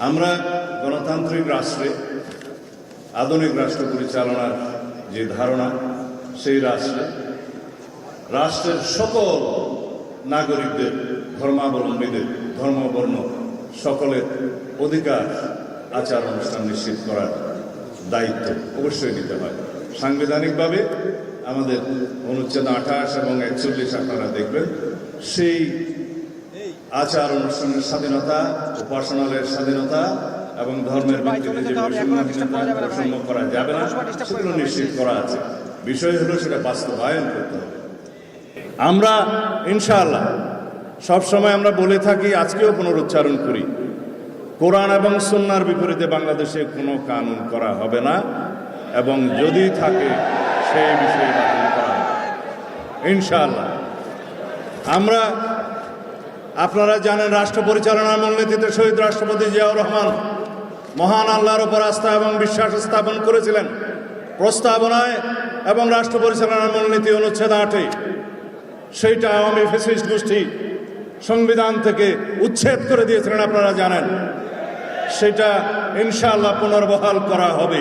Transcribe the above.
আমরা গণতান্ত্রিক রাষ্ট্রে আধুনিক রাষ্ট্র পরিচালনার যে ধারণা, সেই রাষ্ট্রের সকল নাগরিকদের, ধর্মাবলম্বীদের, ধর্মবর্ণ সকলের অধিকার আচার অনুষ্ঠান নিশ্চিত করার দায়িত্ব অবশ্যই নিতে হয়। সাংবিধানিকভাবে আমাদের অনুচ্ছেদ 28 এবং 41 আপনারা দেখবেন, সেই আচার অনুষ্ঠানের স্বাধীনতা, উপাসনালয়ের স্বাধীনতা এবং ধর্মের ভিত্তিতে যে বৈষম্য করা যাবে না সেগুলো নিশ্চিত করা আছে। বিষয় হলো সেটা বাস্তবায়ন করতে হবে। আমরা ইনশাআল্লাহ সবসময় আমরা বলে থাকি, আজকেও পুনরুচ্চারণ করি, কোরআন এবং সুন্নাহর বিপরীতে বাংলাদেশে কোনো কানুন করা হবে না, এবং যদি থাকে সেই বিষয়ে বাতিল করা হবে ইনশাআল্লাহ। আমরা, আপনারা জানেন, রাষ্ট্র পরিচালনার মূলনীতিতে শহীদ রাষ্ট্রপতি জিয়াউর রহমান মহান আল্লাহর উপর আস্থা এবং বিশ্বাস স্থাপন করেছিলেন। প্রস্তাবনায় এবং রাষ্ট্র পরিচালনার মূলনীতি অনুচ্ছেদ 8-এ সেইটা আওয়ামী ফ্যাসিস্ট গোষ্ঠী সংবিধান থেকে উচ্ছেদ করে দিয়েছিলেন, আপনারা জানেন। সেটা ইনশাআল্লাহ পুনর্বহাল করা হবে।